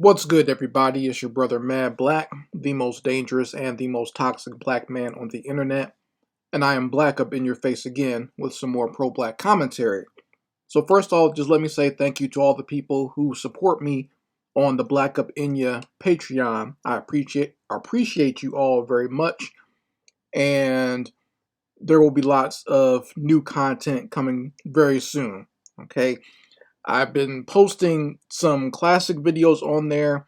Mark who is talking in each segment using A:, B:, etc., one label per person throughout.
A: What's good, everybody? It's your brother Mad Black, the most dangerous and the most toxic black man on the internet. And I am black up in your face again with some more pro black commentary. So, first off, just let me say thank you to all the people who support me on the Black Up In Ya Patreon. I appreciate you all very much. And there will be lots of new content coming very soon. Okay. I've been posting some classic videos on there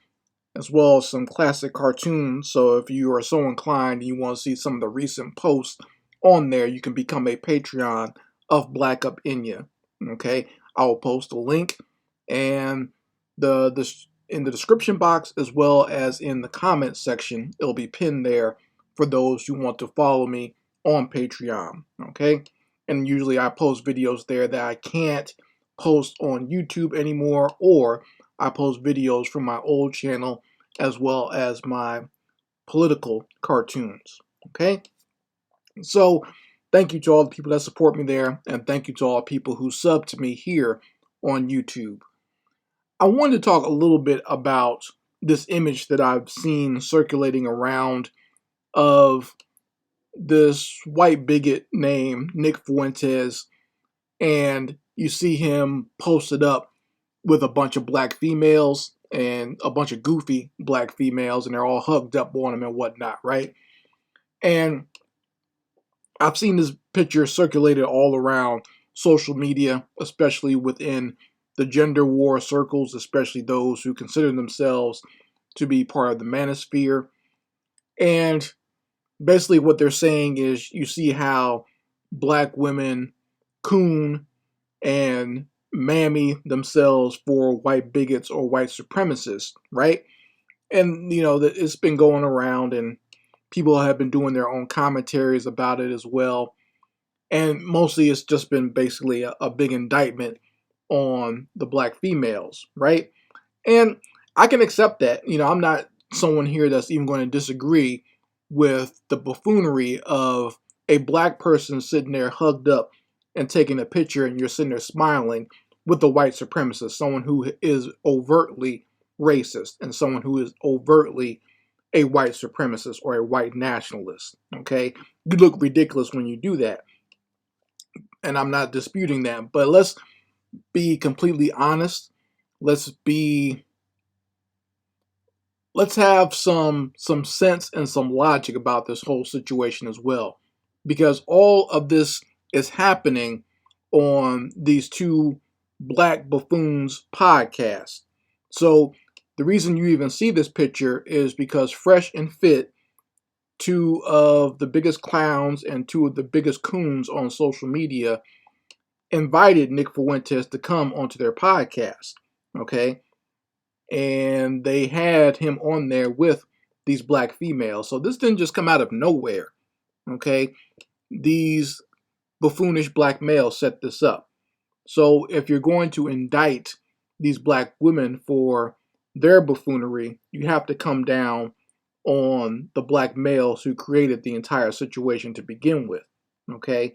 A: as well as some classic cartoons. So if you are so inclined and you want to see some of the recent posts on there, you can become a Patreon of Black Up In Ya. Okay, I will post a link and the in the description box as well as in the comment section. It'll be pinned there for those who want to follow me on Patreon. Okay, and usually I post videos there that I can't post on YouTube anymore, or I post videos from my old channel as well as my political cartoons. Okay? So, thank you to all the people that support me there, and thank you to all the people who sub to me here on YouTube. I wanted to talk a little bit about this image that I've seen circulating around of this white bigot named Nick Fuentes, and you see him posted up with a bunch of black females and a bunch of goofy black females, and they're all hugged up on him and whatnot, right? And I've seen this picture circulated all around social media, especially within the gender war circles, especially those who consider themselves to be part of the manosphere. And basically, what they're saying is you see how black women coon and mammy themselves for white bigots or white supremacists, right? And it's been going around, and people have been doing their own commentaries about it as well. And mostly, it's just been basically a big indictment on the black females, right? And I can accept that. I'm not someone here that's even going to disagree with the buffoonery of a black person sitting there hugged up and taking a picture, and you're sitting there smiling with a white supremacist, someone who is overtly racist and someone who is overtly a white supremacist or a white nationalist. Okay, you look ridiculous when you do that, and I'm not disputing that. But let's be completely honest. Let's have some sense and some logic about this whole situation as well, because all of this is happening on these two black buffoons podcasts. So the reason you even see this picture is because Fresh and Fit, two of the biggest clowns and two of the biggest coons on social media, invited Nick Fuentes to come onto their podcast. Okay, and they had him on there with these black females. So this didn't just come out of nowhere. Okay, these buffoonish black males set this up. So if you're going to indict these black women for their buffoonery, you have to come down on the black males who created the entire situation to begin with. Okay,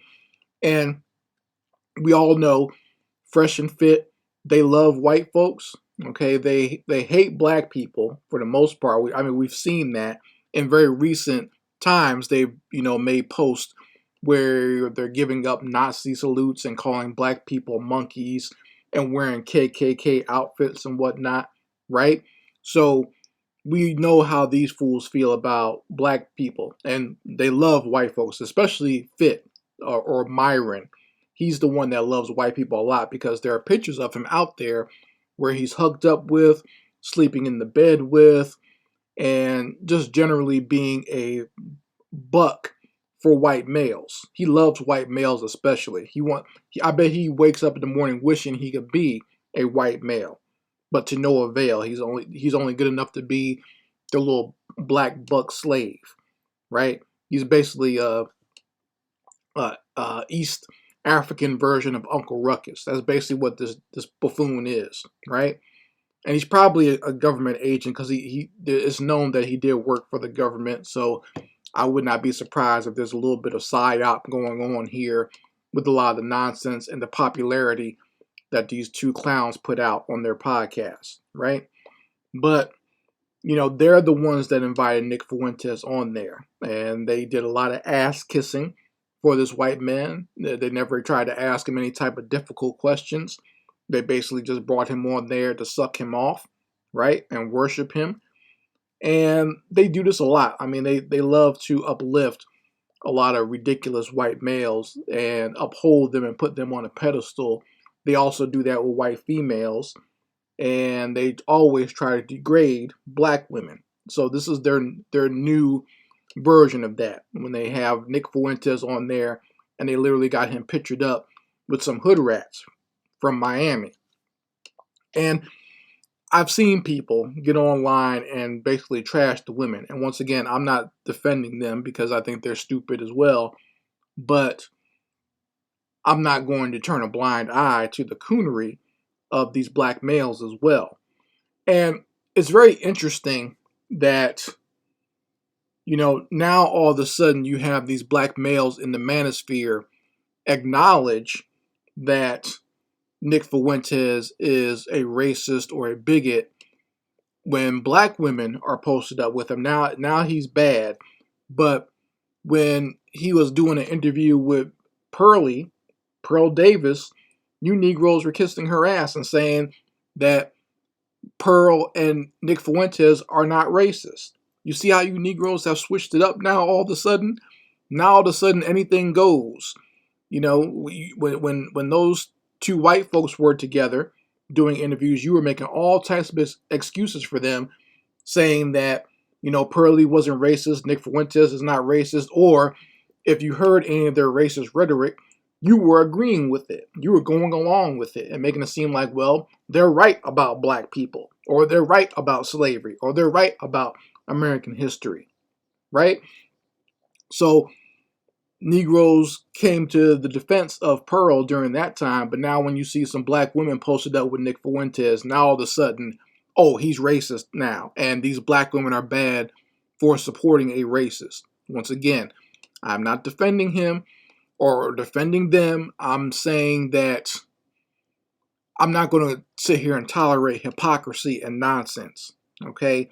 A: and we all know Fresh and Fit, they love white folks. Okay, they hate black people for the most part. We've seen that in very recent times. They've made posts where they're giving up Nazi salutes and calling black people monkeys and wearing KKK outfits and whatnot, right? So we know how these fools feel about black people, and they love white folks, especially Fit or Myron. He's the one that loves white people a lot because there are pictures of him out there where he's hugged up with, sleeping in the bed with, and just generally being a buck for white males. He loves white males especially. I bet he wakes up in the morning wishing he could be a white male, but to no avail. He's only good enough to be the little black buck slave, right? He's basically East African version of Uncle Ruckus. That's basically what this buffoon is, right? And he's probably a government agent because it's known that he did work for the government. So I would not be surprised if there's a little bit of psyop going on here with a lot of the nonsense and the popularity that these two clowns put out on their podcast, right? But they're the ones that invited Nick Fuentes on there, and they did a lot of ass kissing for this white man. They never tried to ask him any type of difficult questions. They basically just brought him on there to suck him off, right, and worship him. And they do this a lot. I mean, they love to uplift a lot of ridiculous white males and uphold them and put them on a pedestal. They also do that with white females, and they always try to degrade black women. So this is their new version of that, when they have Nick Fuentes on there and they literally got him pictured up with some hood rats from Miami. And I've seen people get online and basically trash the women. And once again, I'm not defending them because I think they're stupid as well. But I'm not going to turn a blind eye to the coonery of these black males as well. And it's very interesting that, now all of a sudden you have these black males in the manosphere acknowledge that Nick Fuentes is a racist or a bigot when black women are posted up with him. Now he's bad. But when he was doing an interview with Pearl Davis, you Negroes were kissing her ass and saying that Pearl and Nick Fuentes are not racist. You see how you Negroes have switched it up now all of a sudden? Now all of a sudden anything goes. When those two white folks were together doing interviews, you were making all types of excuses for them, saying that, Pearlie wasn't racist, Nick Fuentes is not racist, or if you heard any of their racist rhetoric, you were agreeing with it. You were going along with it and making it seem like, well, they're right about black people, or they're right about slavery, or they're right about American history, right? So Negroes came to the defense of Pearl during that time, but now when you see some black women posted up with Nick Fuentes, now all of a sudden, oh, he's racist now, and these black women are bad for supporting a racist. Once again, I'm not defending him or defending them. I'm saying that I'm not going to sit here and tolerate hypocrisy and nonsense, okay?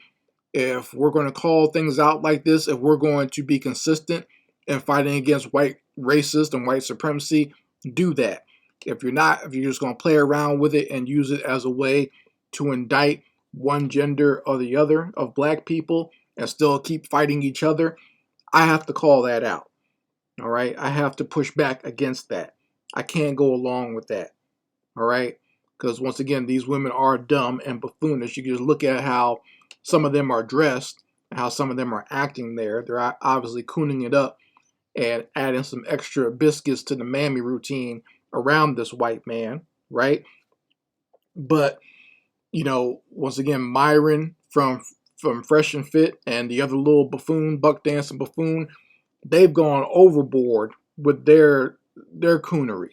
A: If we're going to call things out like this, if we're going to be consistent in fighting against white racist and white supremacy, do that. If you're not, if you're just going to play around with it and use it as a way to indict one gender or the other of black people and still keep fighting each other, I have to call that out. All right? I have to push back against that. I can't go along with that. All right? Because once again, these women are dumb and buffoonish. You can just look at how some of them are dressed, how some of them are acting there. They're obviously cooning it up and adding some extra biscuits to the mammy routine around this white man, right? But, once again, Myron from Fresh and Fit and the other little buffoon, buck dancing buffoon, they've gone overboard with their coonery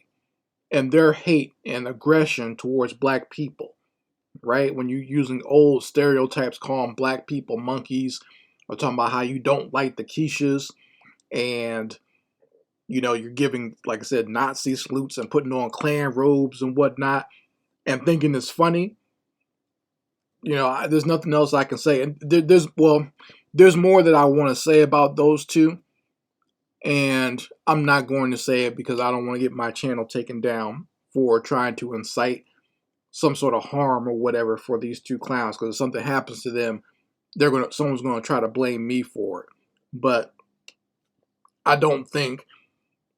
A: and their hate and aggression towards black people, right? When you're using old stereotypes, calling black people monkeys, or talking about how you don't like the quiches, and you're giving, like I said, Nazi salutes and putting on Klan robes and whatnot, and thinking it's funny. There's nothing else I can say. And there's more that I want to say about those two, and I'm not going to say it because I don't want to get my channel taken down for trying to incite some sort of harm or whatever for these two clowns. Because if something happens to them, someone's gonna try to blame me for it. But I don't think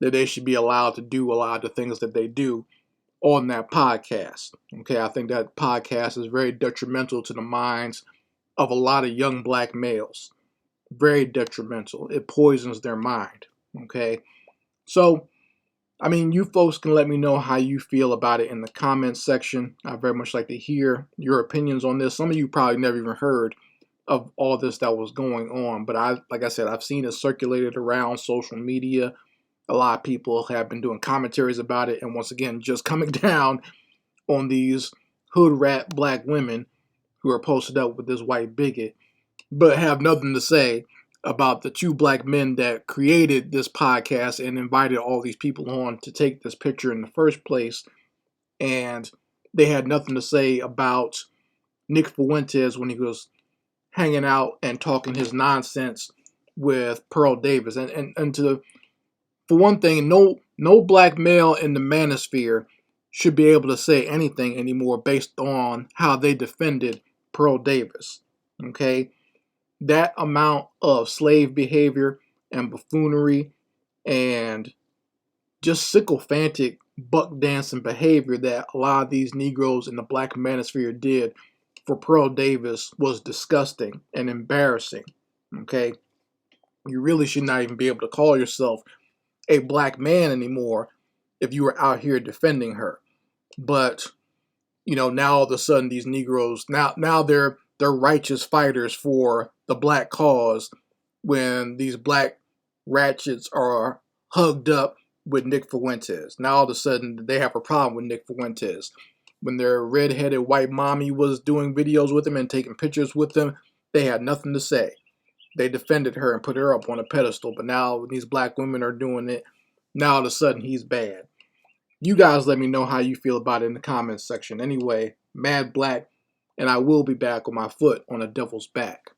A: that they should be allowed to do a lot of the things that they do on that podcast. Okay, I think that podcast is very detrimental to the minds of a lot of young black males. Very detrimental. It poisons their mind. Okay, so you folks can let me know how you feel about it in the comments section. I very much like to hear your opinions on this. Some of you probably never even heard of all this that was going on, but like I said, I've seen it circulated around social media. A lot of people have been doing commentaries about it, and once again, just coming down on these hood rat black women who are posted up with this white bigot, but have nothing to say about the two black men that created this podcast and invited all these people on to take this picture in the first place. And they had nothing to say about Nick Fuentes when he was hanging out and talking his nonsense with Pearl Davis. And to for one thing, no black male in the manosphere should be able to say anything anymore based on how they defended Pearl Davis. Okay? That amount of slave behavior and buffoonery and just sycophantic buck dancing behavior that a lot of these Negroes in the black manosphere did for Pearl Davis was disgusting and embarrassing. Okay? You really should not even be able to call yourself a black man anymore if you were out here defending her. But now all of a sudden these Negroes now they're righteous fighters for the black cause when these black ratchets are hugged up with Nick Fuentes. Now all of a sudden they have a problem with Nick Fuentes. When their redheaded white mommy was doing videos with him and taking pictures with him, they had nothing to say. They defended her and put her up on a pedestal. But now when these black women are doing it, now all of a sudden he's bad. You guys let me know how you feel about it in the comments section. Anyway, Mad Black, and I will be back with my foot on the devil's back.